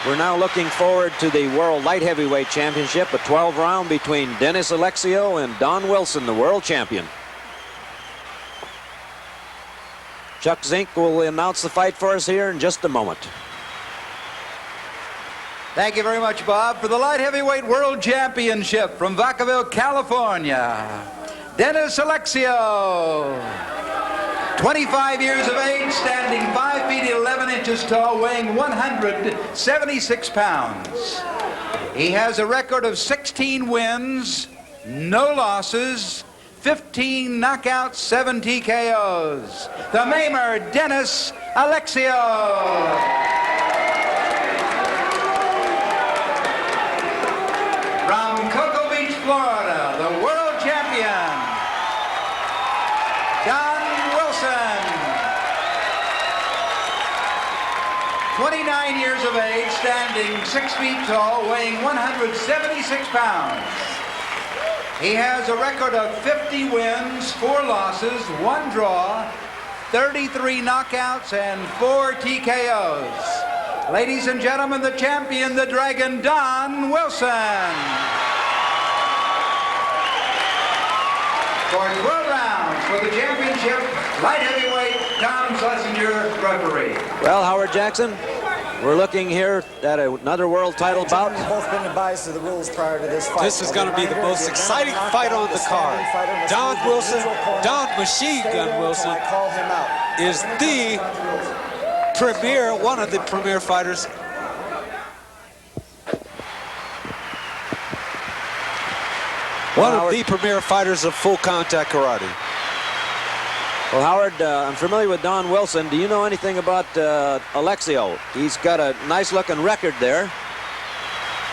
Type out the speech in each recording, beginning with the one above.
We're now looking forward to the World Light Heavyweight Championship, a 12-round between Dennis Alexio and Don Wilson, the world champion. Chuck Zink will announce the fight for us here in just a moment. Thank you very much, Bob. For the Light Heavyweight World Championship from Vacaville, California, Dennis Alexio. 25 years of age, standing 5 feet 11 inches tall, weighing 176 pounds. He has a record of 16 wins, no losses, 15 knockouts, 7 TKOs. The Maimer, Dennis Alexio. From Cocoa Beach, Florida, the world champion, Don Wilson. 29 years of age, standing 6 feet tall, weighing 176 pounds. He has a record of 50 wins, 4 losses, 1 draw, 33 knockouts, and 4 TKOs. Ladies and gentlemen, the champion, the Dragon, Don Wilson. For 12 rounds for the championship, light heavyweight, Tom Schlesinger, referee. Well, Howard Jackson, we're looking here at another world title bout. We've both been advised of the rules prior to this fight. This is going to be the most exciting fight on the card. Don Wilson, Don Machine Gun Wilson, is the premier, one of the premier fighters. One of the premier fighters of full contact karate. Well, Howard, I'm familiar with Don Wilson. Do you know anything about Alexio? He's got a nice-looking record there.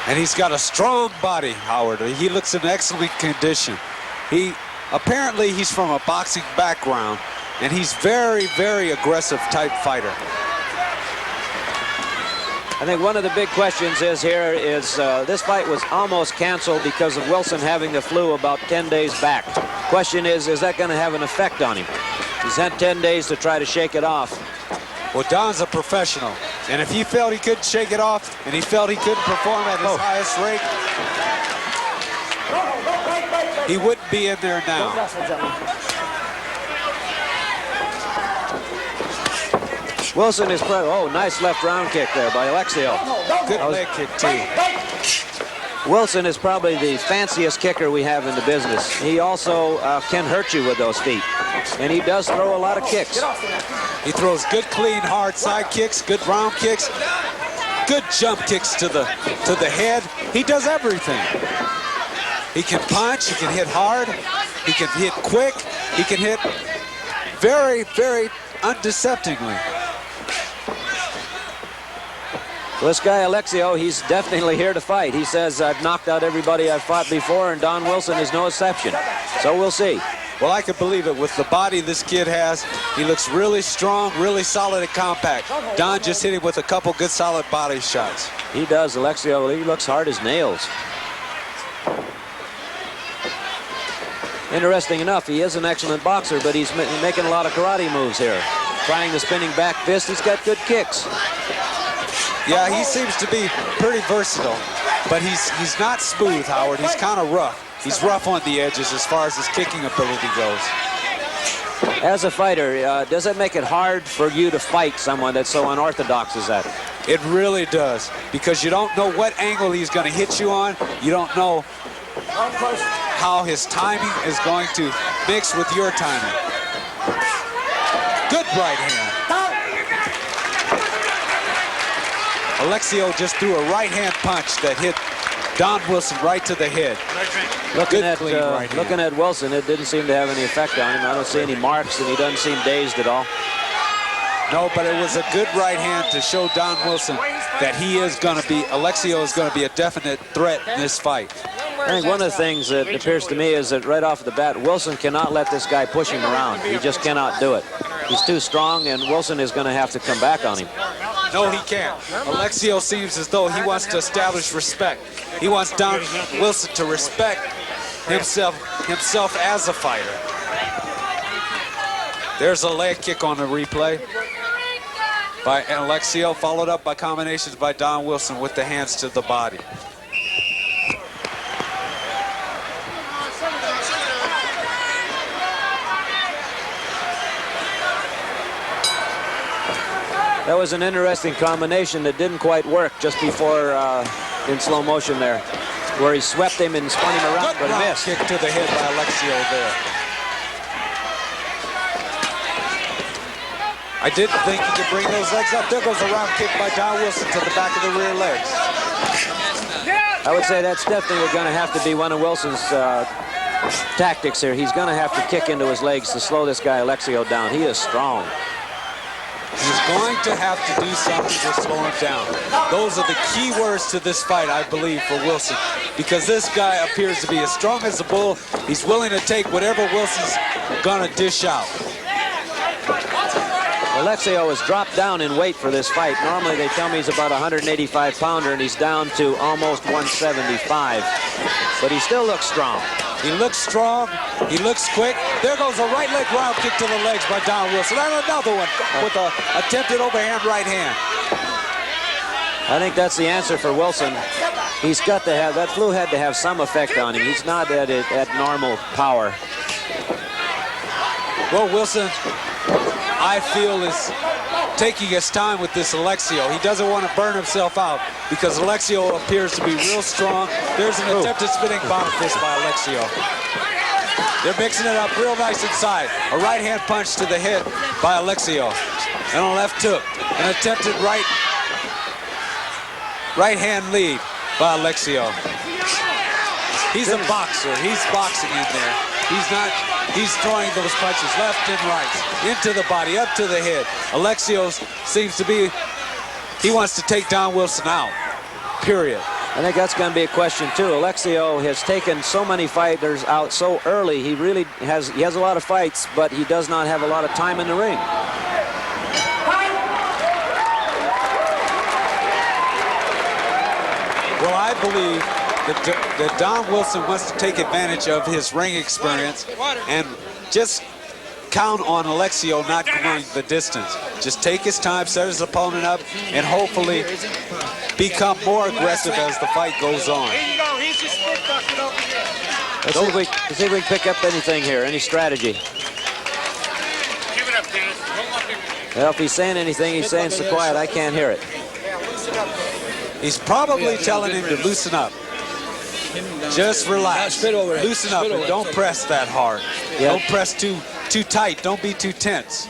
And he's got a strong body, Howard. He looks in excellent condition. Apparently he's from a boxing background, and he's very, very aggressive type fighter. I think one of the big questions is this fight was almost canceled because of Wilson having the flu about 10 days back. Question is that going to have an effect on him? He's had 10 days to try to shake it off. Well, Don's a professional, and if he felt he couldn't shake it off, and he felt he couldn't perform at his highest rate, he wouldn't be in there now. Wilson is nice left round kick there by Alexio. Good leg kick too. Wilson is probably the fanciest kicker we have in the business. He also can hurt you with those feet, and he does throw a lot of kicks. He throws good, clean, hard side kicks, good round kicks, good jump kicks to the head. He does everything. He can punch, he can hit hard, he can hit quick, he can hit very, very undeceptively. Well, this guy Alexio, he's definitely here to fight. He says, I've knocked out everybody I've fought before, and Don Wilson is no exception. So we'll see. Well, I can believe it. With the body this kid has, he looks really strong, really solid and compact. Don just hit him with a couple good solid body shots. He does, Alexio. He looks hard as nails. Interesting enough, he is an excellent boxer, but he's making a lot of karate moves here. Trying the spinning back fist. He's got good kicks. Yeah, he seems to be pretty versatile, but he's not smooth, Howard. He's kind of rough. He's rough on the edges as far as his kicking ability goes. As a fighter, does it make it hard for you to fight someone that's so unorthodox as that? It really does, because you don't know what angle he's going to hit you on. You don't know how his timing is going to mix with your timing. Good right hand. Alexio just threw a right-hand punch that hit Don Wilson right to the head. Looking at Wilson, it didn't seem to have any effect on him. I don't see any marks, and he doesn't seem dazed at all. No, but it was a good right hand to show Don Wilson that Alexio is going to be a definite threat in this fight. I think one of the things that appears to me is that right off the bat, Wilson cannot let this guy push him around. He just cannot do it. He's too strong, and Wilson is going to have to come back on him. No, he can't. Alexio seems as though he wants to establish respect. He wants Don Wilson to respect himself as a fighter. There's a leg kick on the replay by Alexio, followed up by combinations by Don Wilson with the hands to the body. That was an interesting combination that didn't quite work just before in slow motion there, where he swept him and spun him around, but missed. Kick to the head by Alexio there. I didn't think he could bring those legs up. There goes a round kick by Don Wilson to the back of the rear legs. I would say that's definitely going to have to be one of Wilson's tactics here. He's going to have to kick into his legs to slow this guy Alexio down. He is strong. He's going to have to do something to slow him down. Those are the key words to this fight, I believe, for Wilson. Because this guy appears to be as strong as a bull. He's willing to take whatever Wilson's going to dish out. Alexio has dropped down in weight for this fight. Normally they tell me he's about a 185-pounder, and he's down to almost 175. But he still looks strong. He looks strong. He looks quick. There goes a right leg round kick to the legs by Don Wilson. And another one with an attempted overhand right hand. I think that's the answer for Wilson. He's got to have, that flu had to have some effect on him. He's not at normal power. Well, Wilson, I feel, is taking his time with this Alexio. He doesn't want to burn himself out because Alexio appears to be real strong. There's an attempted spinning bottom fist by Alexio. They're mixing it up real nice inside. A right hand punch to the head by Alexio. And a left hook. An attempted right hand lead by Alexio. He's a boxer. He's boxing in there. He's throwing those punches left and right, into the body, up to the head. Alexio seems to be, he wants to take Don Wilson out, period. I think that's going to be a question too. Alexio has taken so many fighters out so early. He really has, he has a lot of fights, but he does not have a lot of time in the ring. Well, I believe that Don Wilson wants to take advantage of his ring experience and just count on Alexio not going the distance. Just take his time, set his opponent up, and hopefully become more aggressive as the fight goes on. Let's see if we can pick up anything here, any strategy. Well, if he's saying anything, he's saying so quiet, I can't hear it. He's probably telling him to loosen up. Just relax. Loosen up and don't press that hard. Don't press too tight. Don't be too tense.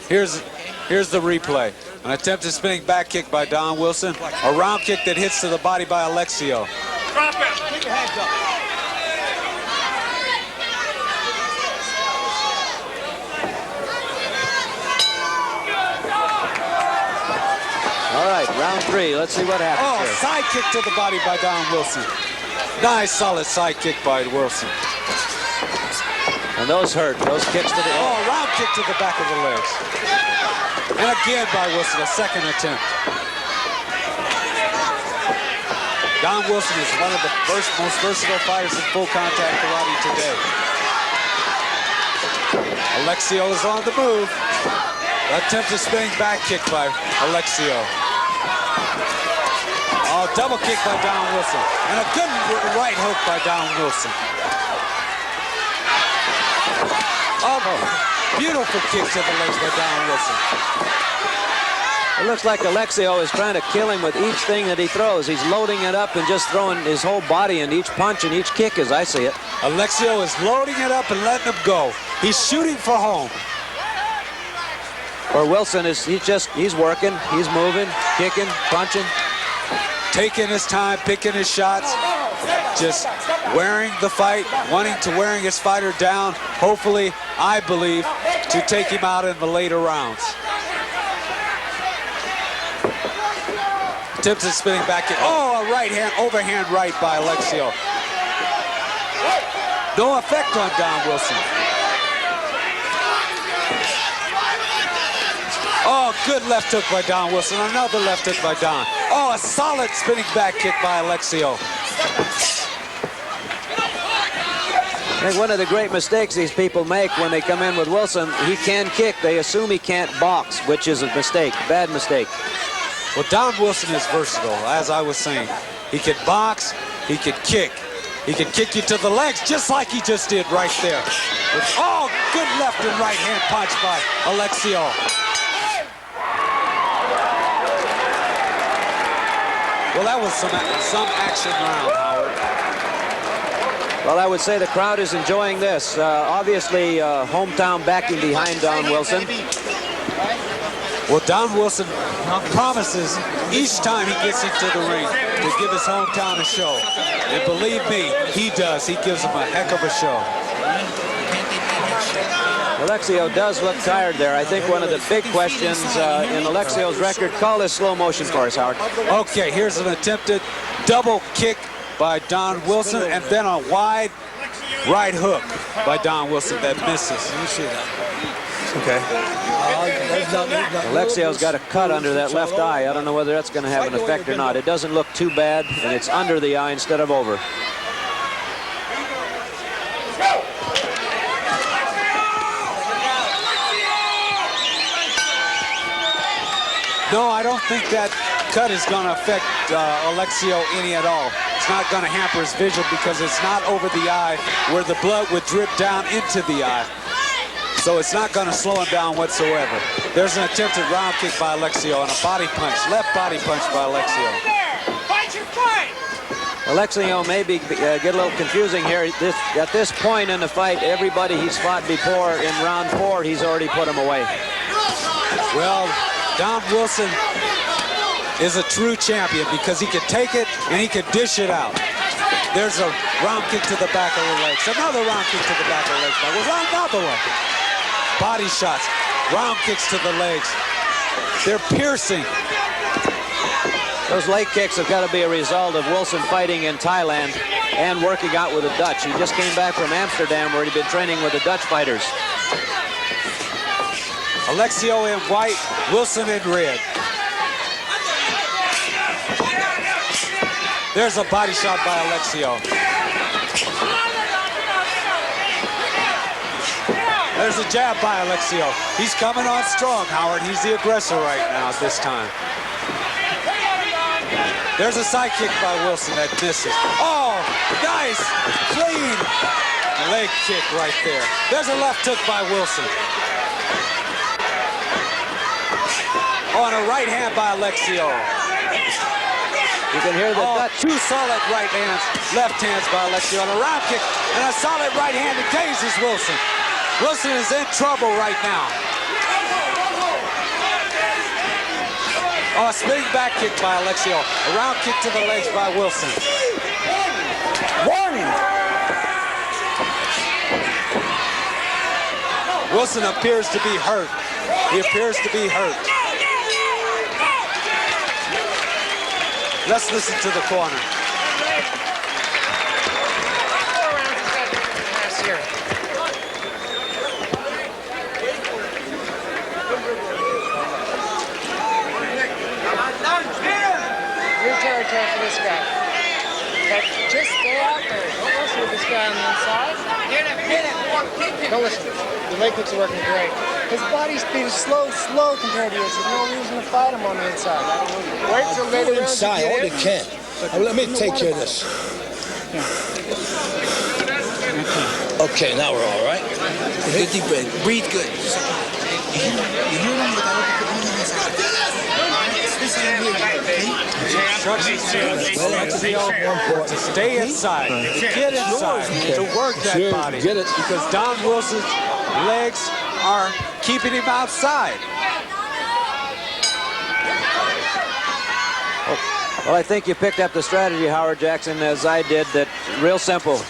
Here's the replay. An attempted spinning back kick by Don Wilson. A round kick that hits to the body by Alexio. Drop it. Keep your hands up. All right, round three. Let's see what happens here. Side kick to the body by Don Wilson. Nice, solid side kick by Wilson. And those hurt. Those kicks to the head. Round kick to the back of the legs. And again by Wilson, a second attempt. Don Wilson is one of the most versatile fighters in full contact karate today. Alexio is on the move. Attempted spinning back kick by Alexio. Double kick by Don Wilson. And a good right hook by Don Wilson. Beautiful kick to the legs by Don Wilson. It looks like Alexio is trying to kill him with each thing that he throws. He's loading it up and just throwing his whole body into each punch and each kick as I see it. Alexio is loading it up and letting him go. He's shooting for home. Or Wilson is, he's working, he's moving, kicking, punching. Taking his time, picking his shots, just wearing the fight, wanting to wearing his fighter down, hopefully, I believe, to take him out in the later rounds. Attempted spinning back kick. A right hand, overhand right by Alexio. No effect on Don Wilson. Good left hook by Don Wilson. Another left hook by Don. A solid spinning back kick by Alexio. I think one of the great mistakes these people make when they come in with Wilson, he can kick. They assume he can't box, which is a mistake, bad mistake. Well, Don Wilson is versatile, as I was saying. He can box, he can kick. He can kick you to the legs, just like he just did right there. Oh, good left and right hand punch by Alexio. Well, that was some action round, Howard. Well, I would say the crowd is enjoying this. Obviously, hometown backing behind Don Wilson. Well, Don Wilson promises each time he gets into the ring to give his hometown a show. And believe me, he does. He gives them a heck of a show. Alexio does look tired there. I think one of the big questions in Alexio's record, call this slow motion for us, Howard. Okay, here's an attempted double kick by Don Wilson, and then a wide right hook by Don Wilson that misses. You see that? Okay. Alexio's got a cut under that left eye. I don't know whether that's going to have an effect or not. It doesn't look too bad, and it's under the eye instead of over. No, I don't think that cut is going to affect Alexio any at all. It's not going to hamper his vision because it's not over the eye where the blood would drip down into the eye. So it's not going to slow him down whatsoever. There's an attempted round kick by Alexio and a body punch, left body punch by Alexio. Alexio maybe get a little confusing here. At this point in the fight, everybody he's fought before in round 4, he's already put him away. Well, Don Wilson is a true champion because he can take it and he can dish it out. There's a round kick to the back of the legs. Another round kick to the back of the legs. Another one. Body shots, round kicks to the legs. They're piercing. Those leg kicks have got to be a result of Wilson fighting in Thailand and working out with the Dutch. He just came back from Amsterdam where he'd been training with the Dutch fighters. Alexio in white, Wilson in red. There's a body shot by Alexio. There's a jab by Alexio. He's coming on strong, Howard. He's the aggressor right now at this time. There's a side kick by Wilson that misses. Oh, nice, clean leg kick right there. There's a left hook by Wilson. On a right hand by Alexio. You can hear the Dutch. 2 solid right hands, left hands by Alexio. On a round kick and a solid right hand that dazes Wilson. Wilson is in trouble right now. Oh, a spinning back kick by Alexio. A round kick to the legs by Wilson. Warning! Wilson appears to be hurt. He appears to be hurt. Let's listen to the corner. Your territory for this guy. But just stay out there. Don't listen to this guy on the inside. Don't listen. The leg kicks are working great. His body speed is slow compared to yours. There's no reason to fight him on the inside. Wait till later rounds inside all they can. Let me take care of this. Okay, now we're all right. Take a deep breath. Breathe good. You hear them with To stay inside, to get inside, to work that body. Get it. Because Don Wilson's legs are keeping him outside. Well, I think you picked up the strategy, Howard Jackson, as I did, that real simple.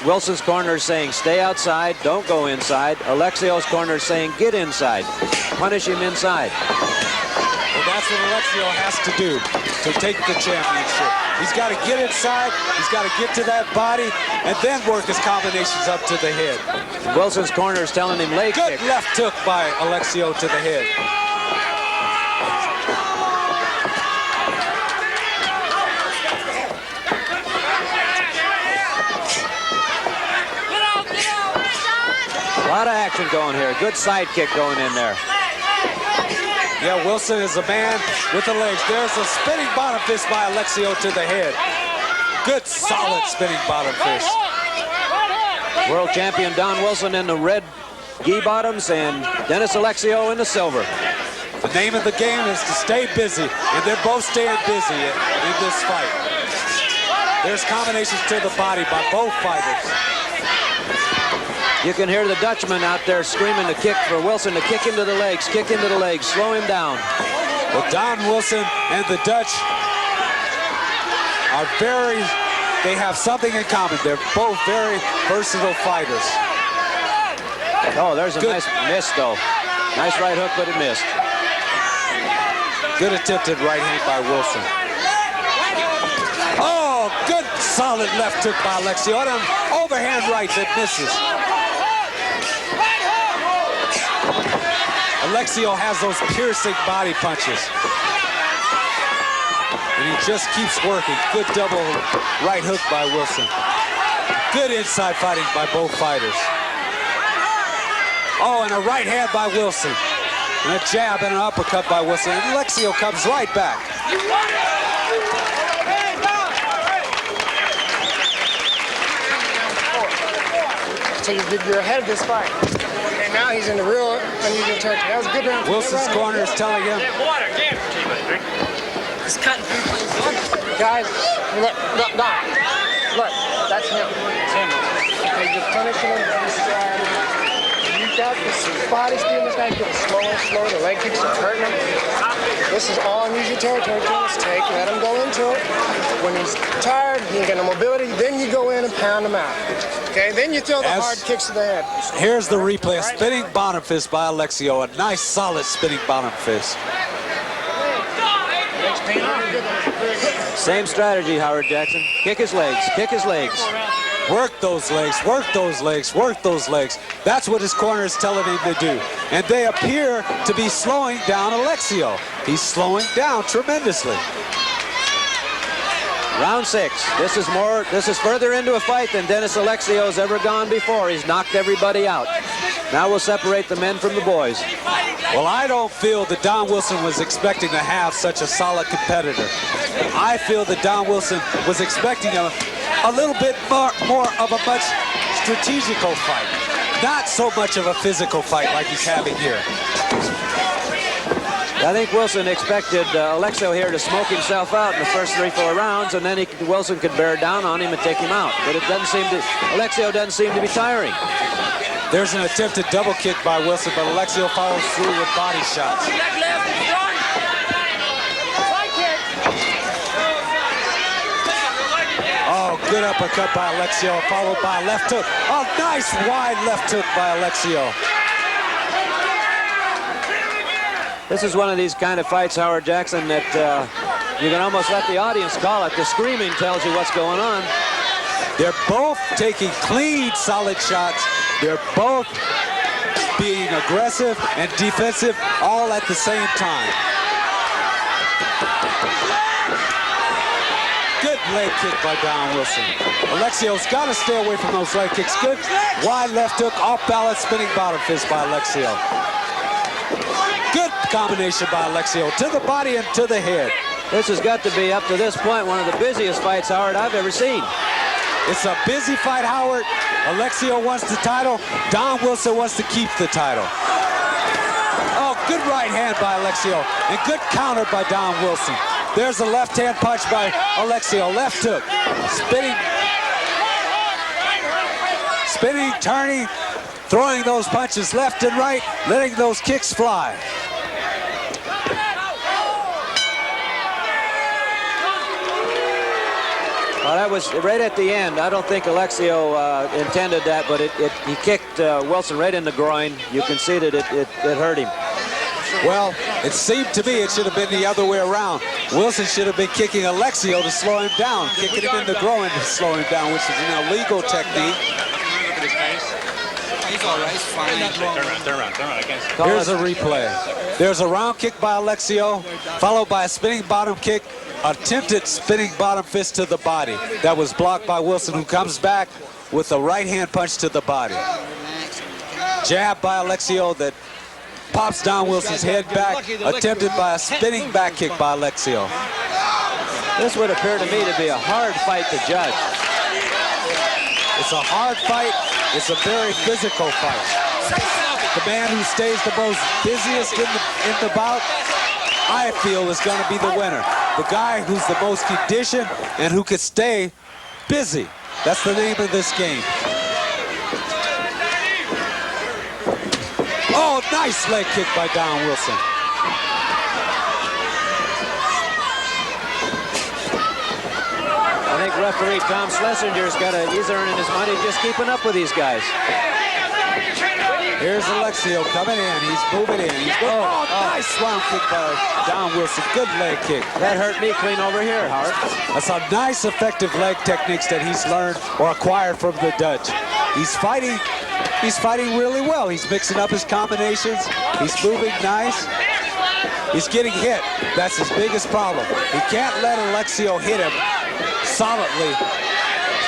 Wilson's corner is saying, stay outside, don't go inside. Alexio's corner is saying, get inside. Punish him inside. Well, that's what Alexio has to do to take the championship. He's got to get inside, he's got to get to that body, and then work his combinations up to the head. Wilson's corner is telling him leg Good kick. left hook by Alexio to the head. action going here. Good side kick going in there. Yeah, Wilson is a man with the legs. There's a spinning bottom fist by Alexio to the head. Good, solid spinning bottom fist. World champion Don Wilson in the red gi bottoms and Dennis Alexio in the silver. The name of the game is to stay busy, and they're both staying busy in this fight. There's combinations to the body by both fighters. You can hear the Dutchman out there screaming to kick for Wilson to kick into the legs, slow him down. Well, Don Wilson and the Dutch are they have something in common. They're both very versatile fighters. Oh, there's a nice miss, though. Nice right hook, but it missed. Good attempted right hand by Wilson. Oh, good solid left hook by Alexio. And an overhand right that misses. Alexio has those piercing body punches. And he just keeps working. Good double right hook by Wilson. Good inside fighting by both fighters. Oh, and a right hand by Wilson. And a jab and an uppercut by Wilson. And Alexio comes right back. So you're ahead of this fight. And now he's in the real unusual territory. That was a good round. Wilson's corner is telling him. He's cutting through. Guys, look, that's him. Okay, you're punishing him. You got this body speed in this guy getting slower and slower. The leg kicks are hurting him. This is all unusual territory. Just let him go into it. When he's tired, he ain't got no mobility, then you go in and pound him out. Okay, then you throw the hard kicks to the head. Here's the replay. A spinning bottom fist by Alexio. A nice, solid spinning bottom fist. Same strategy, Howard Jackson. Kick his legs, kick his legs. Work those legs, work those legs, work those legs. That's what his corner is telling him to do. And they appear to be slowing down Alexio. He's slowing down tremendously. Round 6. This is further into a fight than Dennis Alexio's ever gone before. He's knocked everybody out. Now we'll separate the men from the boys. Well, I don't feel that Don Wilson was expecting to have such a solid competitor. I feel that Don Wilson was expecting a little bit more of a much strategical fight. Not so much of a physical fight like he's having here. I think Wilson expected Alexio here to smoke himself out in the first 3-4 rounds, and then Wilson could bear down on him and take him out. But Alexio doesn't seem to be tiring. There's an attempted double kick by Wilson, but Alexio follows through with body shots. Oh, good uppercut by Alexio, followed by a left hook. Oh, nice wide left hook by Alexio. This is one of these kind of fights, Howard Jackson, that you can almost let the audience call it. The screaming tells you what's going on. They're both taking clean, solid shots. They're both being aggressive and defensive all at the same time. Good leg kick by Don Wilson. Alexio's got to stay away from those leg kicks. Good wide left hook, off balance, spinning bottom fist by Alexio. Good combination by Alexio to the body and to the head. This has got to be, up to this point, one of the busiest fights, Howard, I've ever seen. It's a busy fight, Howard. Alexio wants the title. Don Wilson wants to keep the title. Oh, good right hand by Alexio and good counter by Don Wilson. There's a left hand punch by Alexio. Left hook. Spinning, turning, throwing those punches left and right, letting those kicks fly. Well, that was right at the end. I don't think Alexio intended that, but he kicked Wilson right in the groin. You can see that it hurt him. Well, it seemed to me it should have been the other way around. Wilson should have been kicking Alexio to slow him down, kicking him in the groin to slow him down, which is an illegal technique. He's all right, he's fine. Turn around. Here's a replay. There's a round kick by Alexio, followed by a spinning bottom kick, attempted spinning bottom fist to the body. That was blocked by Wilson, who comes back with a right hand punch to the body. Jab by Alexio that pops Don Wilson's head back, attempted by a spinning back kick by Alexio. This would appear to me to be a hard fight to judge. It's a hard fight. It's a very physical fight. The man who stays the most busiest in the bout, I feel, is going to be the winner. The guy who's the most conditioned and who can stay busy. That's the name of this game. Oh, nice leg kick by Don Wilson. I think referee Tom Schlesinger's he's earning his money just keeping up with these guys. Here's Alexio coming in. He's moving in. Nice round kick by Don Wilson. Good leg kick. That hurt me clean over here, Howard. That's a nice, effective leg techniques that he's learned or acquired from the Dutch. He's fighting really well. He's mixing up his combinations. He's moving nice. He's getting hit. That's his biggest problem. He can't let Alexio hit him solidly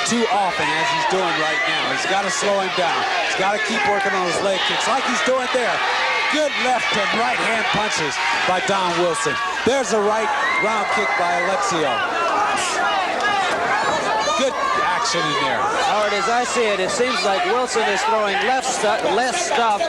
too often as he's doing right now. He's got to slow him down. He's got to keep working on his leg kicks like he's doing there. Good left and right hand punches by Don Wilson. There's a right round kick by Alexio. Good action in there. Howard, as I see it, it seems like Wilson is throwing less stuff,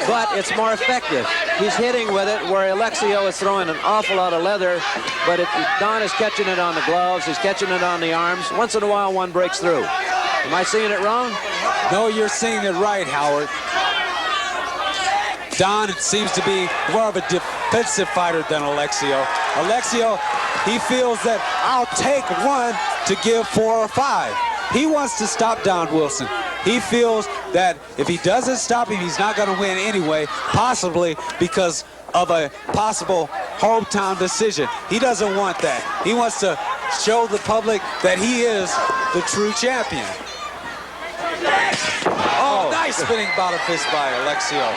but it's more effective. He's hitting with it where Alexio is throwing an awful lot of leather, but Don is catching it on the gloves, he's catching it on the arms. Once in a while, one breaks through. Am I seeing it wrong? No, you're seeing it right, Howard. Don seems to be more of a defensive fighter than Alexio. Alexio, he feels that I'll take one to give 4 or 5. He wants to stop Don Wilson. He feels that if he doesn't stop him, he's not going to win anyway, possibly because of a possible hometown decision. He doesn't want that. He wants to show the public that he is the true champion. Oh, nice spinning bottom fist by Alexio.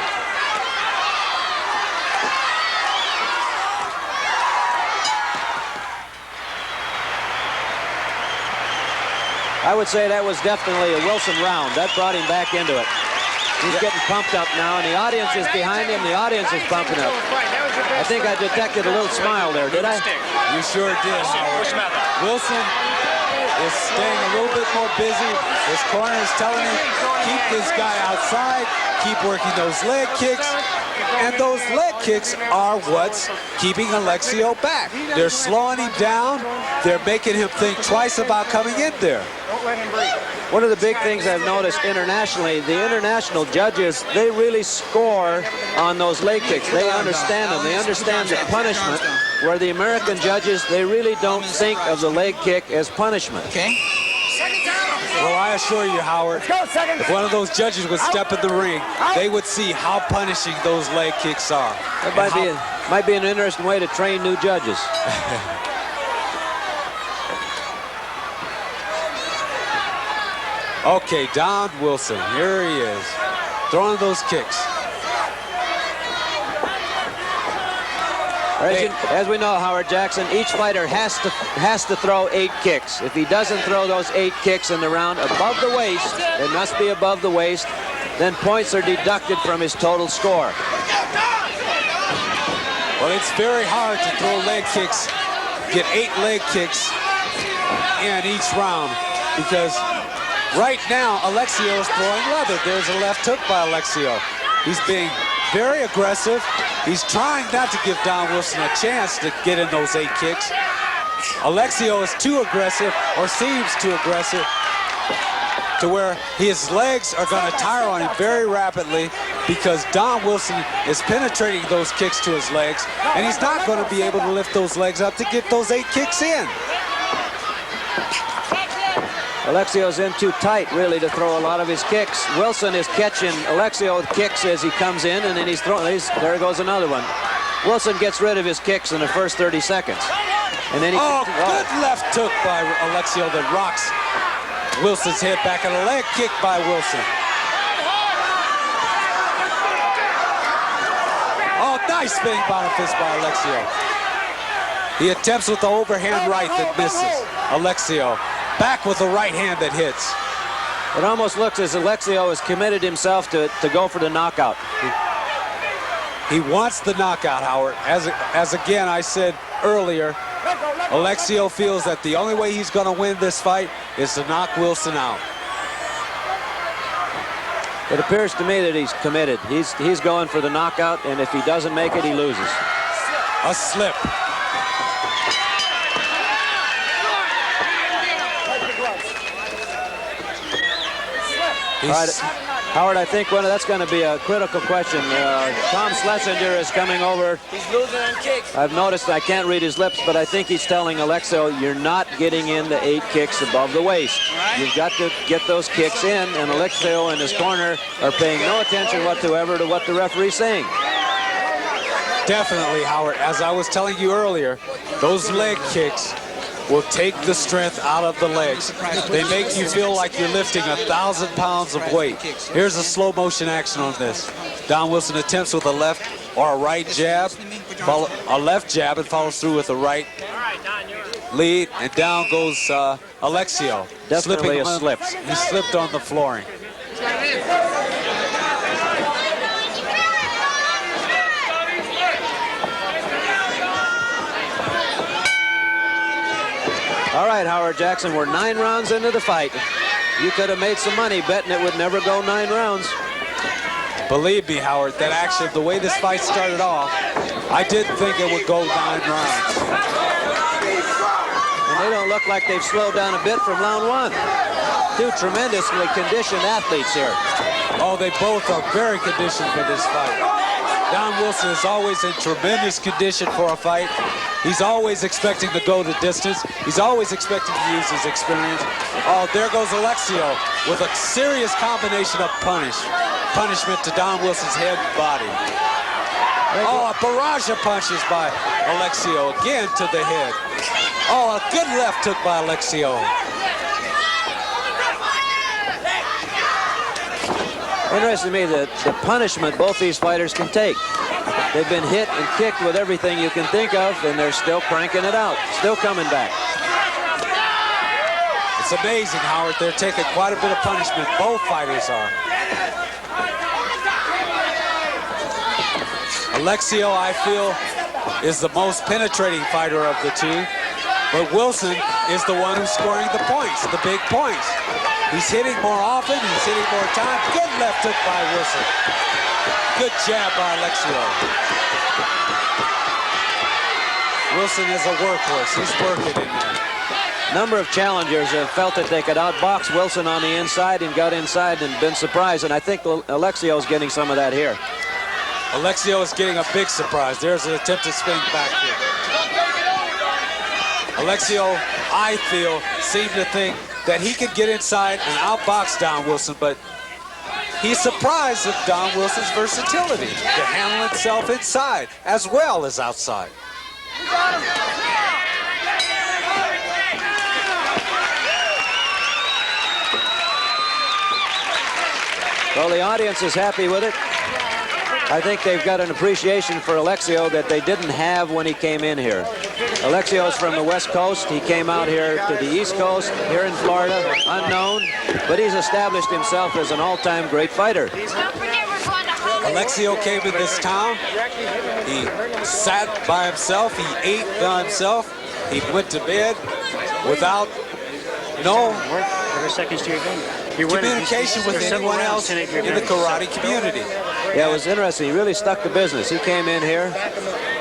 I would say that was definitely a Wilson round. That brought him back into it. He's getting pumped up now, and the audience is behind him. The audience is pumping up. I think I detected a little smile there, did I? You sure did, Howard. Wilson is staying a little bit more busy. His corner is telling him, keep this guy outside, keep working those leg kicks. And those leg kicks are what's keeping Alexio back. They're slowing him down. They're making him think twice about coming in there. Don't let him breathe. One of the big things I've noticed internationally, the international judges, they really score on those leg kicks. They understand them. They understand the punishment, where the American judges, they really don't think of the leg kick as punishment. Okay. Well, I assure you, Howard, if one of those judges would step in the ring, they would see how punishing those leg kicks are. That might be an interesting way to train new judges. Okay, Don Wilson, here he is, throwing those kicks. As we know, Howard Jackson, each fighter has to throw 8 kicks. If he doesn't throw those 8 kicks in the round above the waist, they must be above the waist, then points are deducted from his total score. Well, it's very hard to throw leg kicks, get 8 leg kicks in each round, because right now, Alexio is throwing leather. There's a left hook by Alexio. He's being very aggressive. He's trying not to give Don Wilson a chance to get in those 8 kicks. Alexio is too aggressive, or seems too aggressive, to where his legs are going to tire on him very rapidly, because Don Wilson is penetrating those kicks to his legs, and he's not going to be able to lift those legs up to get those 8 kicks in. Alexio's in too tight, really, to throw a lot of his kicks. Wilson is catching Alexio with kicks as he comes in, and then he's throwing. There goes another one. Wilson gets rid of his kicks in the first 30 seconds. And then good left hook by Alexio that rocks Wilson's head back, and a leg kick by Wilson. Oh, nice spinning bottom fist by Alexio. He attempts with the overhand right that misses. Alexio back with the right hand that hits. It almost looks as Alexio has committed himself to go for the knockout. He wants the knockout, Howard. As again I said earlier, Alexio feels that the only way he's going to win this fight is to knock Wilson out. It appears to me that he's committed. He's going for the knockout, and if he doesn't make it, he loses. A slip. All right, Howard, I think that's going to be a critical question. Tom Schlesinger is coming over. He's losing on kicks. I've noticed, I can't read his lips, but I think he's telling Alexio, you're not getting into 8 kicks above the waist. You've got to get those kicks in, and Alexio in his corner are paying no attention whatsoever to what the referee's saying. Definitely, Howard. As I was telling you earlier, those leg kicks will take the strength out of the legs. They make you feel like you're lifting 1,000 pounds of weight. Here's a slow motion action on this. Don Wilson attempts with a left or a right jab, a left jab, and follows through with a right lead, and down goes Alexio. Definitely a slip. He slipped on the flooring. All right, Howard Jackson, we're 9 rounds into the fight. You could have made some money betting it would never go 9 rounds. Believe me, Howard, that actually, the way this fight started off, I didn't think it would go 9 rounds. And they don't look like they've slowed down a bit from round 1. 2 tremendously conditioned athletes here. Oh, they both are very conditioned for this fight. Don Wilson is always in tremendous condition for a fight. He's always expecting to go the distance. He's always expecting to use his experience. Oh, there goes Alexio with a serious combination of punishment to Don Wilson's head and body. Oh, a barrage of punches by Alexio, again to the head. Oh, a good left took by Alexio. Interesting to me that the punishment both these fighters can take. They've been hit and kicked with everything you can think of, and they're still cranking it out, still coming back. It's amazing, Howard. They're taking quite a bit of punishment. Both fighters are. Alexio, I feel, is the most penetrating fighter of the two, but Wilson is the one who's scoring the points, the big points. He's hitting more often, he's hitting more time. Good left hook by Wilson. Good jab by Alexio. Wilson is a workhorse. He's working in there. Number of challengers have felt that they could outbox Wilson on the inside and got inside and been surprised, and I think Alexio's getting some of that here. Alexio is getting a big surprise. There's an attempted spin back here. Alexio, I feel, seemed to think that he could get inside and outbox Don Wilson, but he's surprised at Don Wilson's versatility to handle himself inside as well as outside. Well, the audience is happy with it. I think they've got an appreciation for Alexio that they didn't have when he came in here. Alexio's from the West Coast. He came out here to the East Coast, here in Florida, unknown, but he's established himself as an all-time great fighter. Alexio came in this town. He sat by himself. He ate by himself. He went to bed without communication with anyone else in the karate community. Yeah, it was interesting. He really stuck to business. He came in here,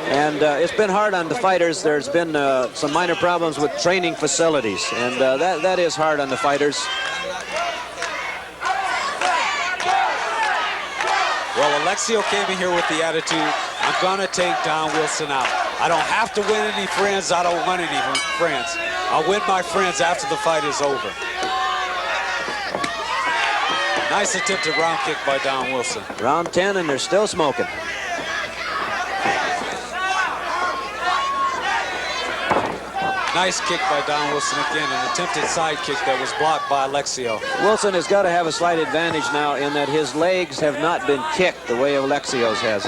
and it's been hard on the fighters. There's been some minor problems with training facilities, and that is hard on the fighters. Well, Alexio came in here with the attitude, I'm going to take Don Wilson out. I don't have to win any friends. I don't want any friends. I'll win my friends after the fight is over. Nice attempted round kick by Don Wilson. Round 10, and they're still smoking. Nice kick by Don Wilson again, an attempted side kick that was blocked by Alexio. Wilson has got to have a slight advantage now in that his legs have not been kicked the way Alexio's has.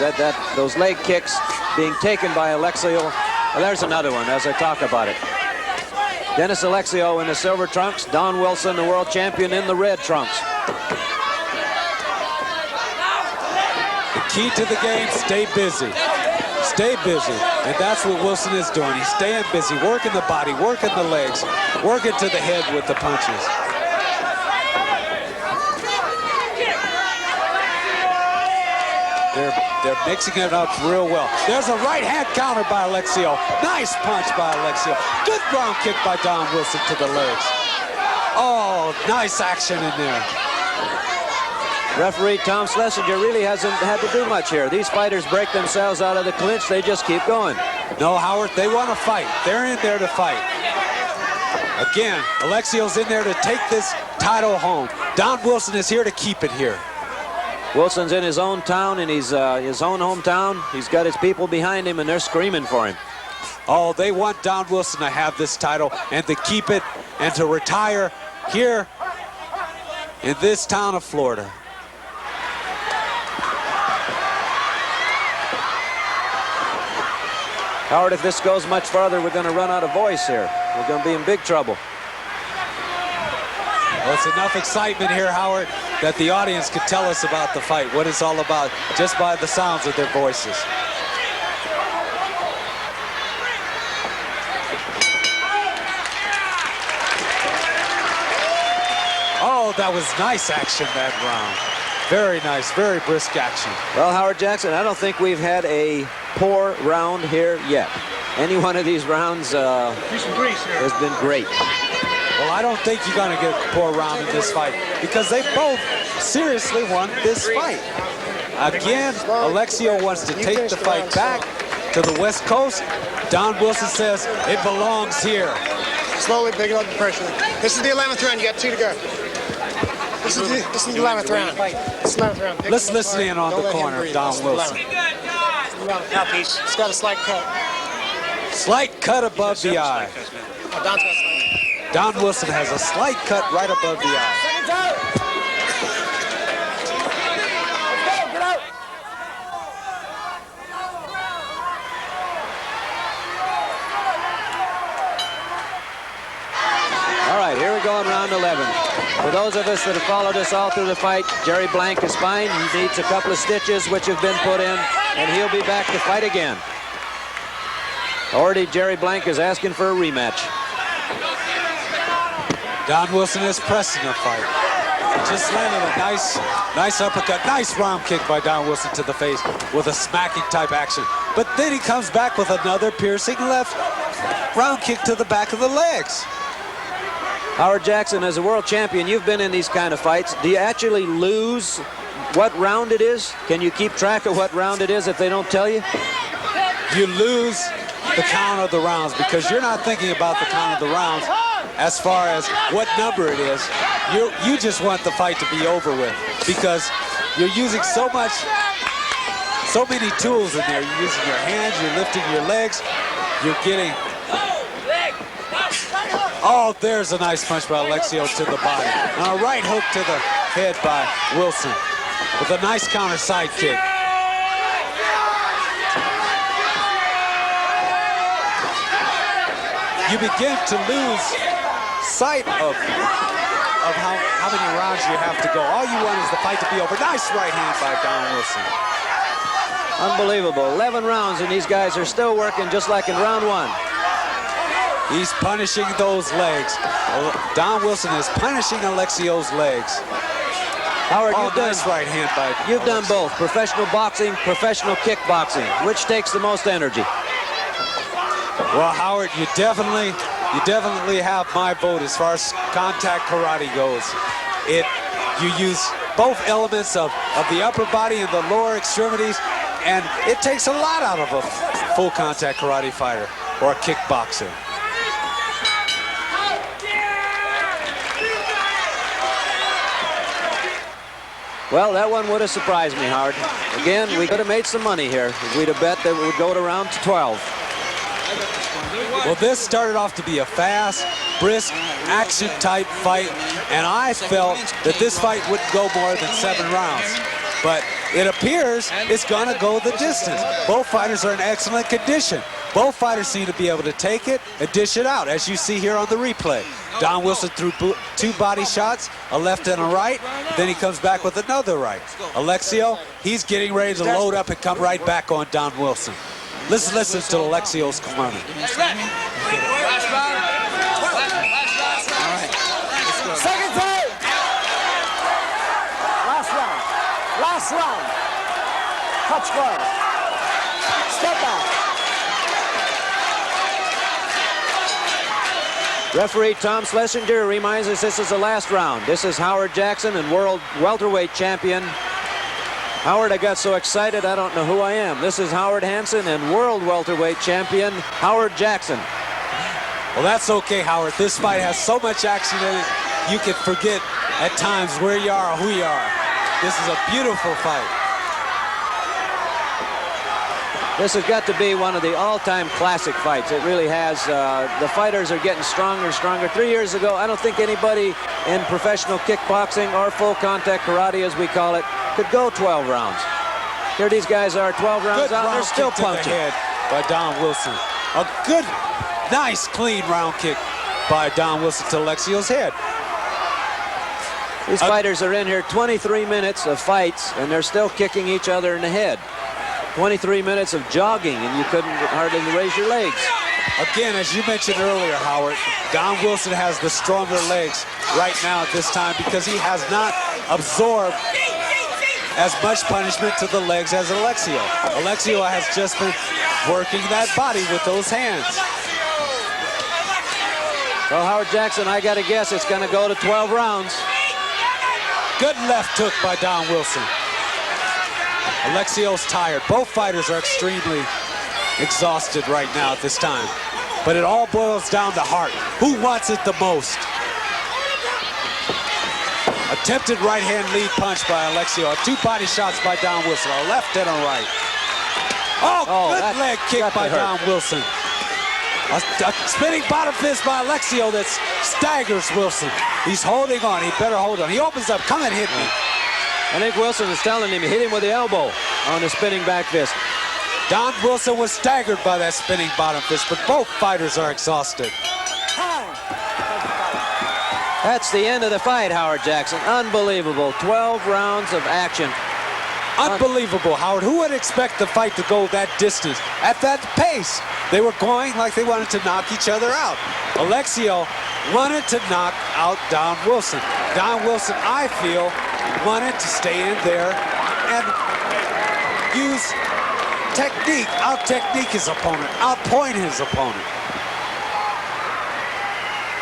Those leg kicks being taken by Alexio. Well, there's another one as I talk about it. Dennis Alexio in the silver trunks. Don Wilson, the world champion, in the red trunks. The key to the game, stay busy. Stay busy. And that's what Wilson is doing. He's staying busy, working the body, working the legs, working to the head with the punches. They're mixing it up real well. There's a right hand counter by Alexio. Nice punch by Alexio. Good ground kick by Don Wilson to the legs. Oh, nice action in there. Referee Tom Schlesinger really hasn't had to do much here. These fighters break themselves out of the clinch. They just keep going. No, Howard, they want to fight. They're in there to fight. Again, Alexio's in there to take this title home. Don Wilson is here to keep it here. Wilson's in his own town, in his own hometown. He's got his people behind him, and they're screaming for him. Oh, they want Don Wilson to have this title and to keep it and to retire here in this town of Florida. Howard, if this goes much farther, we're going to run out of voice here. We're going to be in big trouble. Well, it's enough excitement here, Howard, that the audience could tell us about the fight, what it's all about, just by the sounds of their voices. Oh, that was nice action that round. Very nice, very brisk action. Well, Howard Jackson, I don't think we've had a poor round here yet. Any one of these rounds has been great. Well, I don't think you're going to get a poor round in this fight because they both seriously won this fight. Again, Alexio wants to take the fight back to the West Coast. Don Wilson says it belongs here. Slowly picking up the pressure. This is the 11th round. You got 2 to go. This is the 11th round. This is the 11th round. Let's listen in on the corner of Don Wilson. Mouthpiece. It's got a slight cut. Slight cut above the eye. Oh, Don's got a slight. Don Wilson has a slight cut right above the eye. Get out. All right, here we go in round 11. For those of us that have followed us all through the fight, Jerry Blank is fine. He needs a couple of stitches which have been put in, and he'll be back to fight again. Already Jerry Blank is asking for a rematch. Don Wilson is pressing the fight. He just landed a nice uppercut. Nice round kick by Don Wilson to the face with a smacking type action. But then he comes back with another piercing left round kick to the back of the legs. Howard Jackson, as a world champion, you've been in these kind of fights. Do you actually lose what round it is? Can you keep track of what round it is if they don't tell you? You lose the count of the rounds because you're not thinking about the count of the rounds as far as what number it is. You just want the fight to be over with because you're using so many tools in there. You're using your hands, you're lifting your legs, you're getting... Oh, there's a nice punch by Alexio to the body. And a right hook to the head by Wilson with a nice counter side kick. You begin to lose sight of how many rounds you have to go. All you want is the fight to be over. Nice right hand by Don Wilson. Unbelievable. 11 rounds, and these guys are still working just like in round 1. He's punishing those legs. Don Wilson is punishing Alexio's legs. Howard, nice right hand by You've done both, professional boxing, professional kickboxing. Which takes the most energy? Well, Howard, you definitely have my vote as far as contact karate goes. You use both elements of the upper body and the lower extremities, and it takes a lot out of a full contact karate fighter or a kickboxer. Well, that one would have surprised me, Howard. Again, we could have made some money here if we'd have bet that it would go to round 12. Well, this started off to be a fast, brisk, action-type fight, and I felt that this fight wouldn't go more than 7 rounds. But it appears it's going to go the distance. Both fighters are in excellent condition. Both fighters seem to be able to take it and dish it out, as you see here on the replay. Don Wilson threw 2 body shots, a left and a right. Then he comes back with another right. Alexio, he's getting ready to load up and come right back on Don Wilson. Let's listen to Alexio's corner. Second time. Last round. Last round. Touch guard. Step back. Referee Tom Schlesinger reminds us this is the last round. This is Howard Jackson and world welterweight champion. Howard, I got so excited I don't know who I am. This is Howard Hansen and world welterweight champion Howard Jackson. Well, that's okay, Howard. This fight has so much action in it, you can forget at times where you are or who you are. This is a beautiful fight. This has got to be one of the all-time classic fights. It really has. The fighters are getting stronger and stronger. 3 years ago, I don't think anybody in professional kickboxing or full contact karate, as we call it, could go 12 rounds. Here these guys are 12 rounds out, and they're still punching. Good by Don Wilson. A good, nice, clean round kick by Don Wilson to Alexio's head. These fighters are in here 23 minutes of fights, and they're still kicking each other in the head. 23 minutes of jogging, and you couldn't hardly raise your legs. Again, as you mentioned earlier, Howard, Don Wilson has the stronger legs right now at this time because he has not absorbed as much punishment to the legs as Alexio. Alexio has just been working that body with those hands. Well, Howard Jackson, I got to guess it's going to go to 12 rounds. Good left hook by Don Wilson. Alexio's tired. Both fighters are extremely exhausted right now at this time. But it all boils down to heart. Who wants it the most? Attempted right-hand lead punch by Alexio. 2 body shots by Don Wilson. A left and a right. Oh, good leg kick by Don Wilson. A spinning bottom fist by Alexio that staggers Wilson. He's holding on. He better hold on. He opens up. Come and hit me. I think Wilson is telling him, hit him with the elbow on the spinning back fist. Don Wilson was staggered by that spinning bottom fist, but both fighters are exhausted. That's the end of the fight, Howard Jackson. Unbelievable. 12 rounds of action. Unbelievable, Howard. Who would expect the fight to go that distance at that pace? They were going like they wanted to knock each other out. Alexio wanted to knock out Don Wilson. Don Wilson, I feel, wanted to stay in there and use technique, out-technique his opponent, out-point his opponent.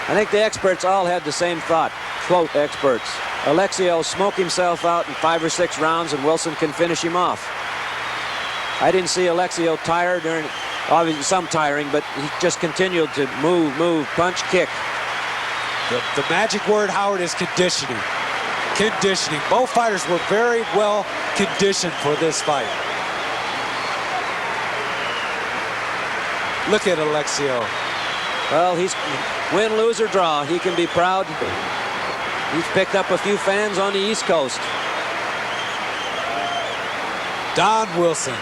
I think the experts all had the same thought. Quote experts. Alexio smoke himself out in 5 or 6 rounds and Wilson can finish him off. I didn't see Alexio tire during, obviously some tiring, but he just continued to move, punch, kick. The magic word, Howard, is conditioning. Conditioning. Both fighters were very well conditioned for this fight. Look at Alexio. Well, he's win, lose, or draw. He can be proud. He's picked up a few fans on the East Coast. Don Wilson,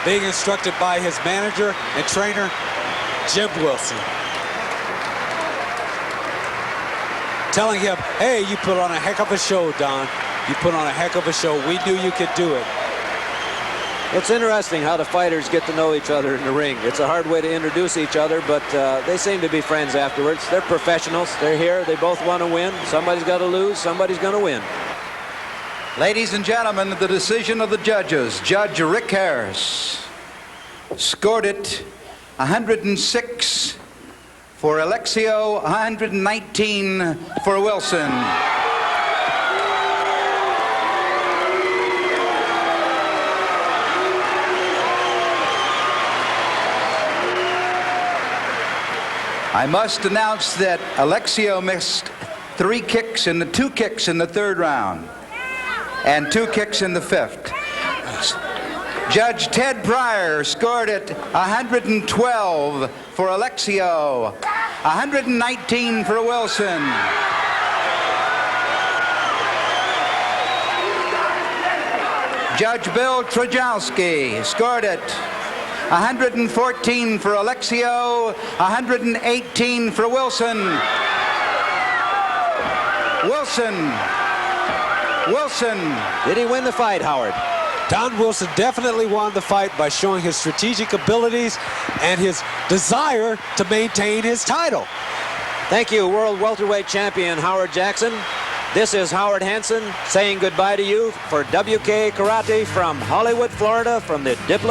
being instructed by his manager and trainer, Jim Wilson. Telling him, hey, you put on a heck of a show, Don. You put on a heck of a show. We knew you could do it. It's interesting how the fighters get to know each other in the ring. It's a hard way to introduce each other, but they seem to be friends afterwards. They're professionals. They're here. They both want to win. Somebody's got to lose. Somebody's going to win. Ladies and gentlemen, the decision of the judges. Judge Rick Harris scored it 106 for Alexio, 119 for Wilson. I must announce that Alexio missed 3 kicks in the 2 kicks in the 3rd round and 2 kicks in the 5th. Judge Ted Pryor scored it 112 for Alexio, 119 for Wilson. Judge Bill Trajowski scored it 114 for Alexio, 118 for Wilson. Wilson. Did he win the fight, Howard? Don Wilson definitely won the fight by showing his strategic abilities and his desire to maintain his title. Thank you, world welterweight champion Howard Jackson. This is Howard Hansen saying goodbye to you for WK Karate from Hollywood, Florida, from the Diplomat.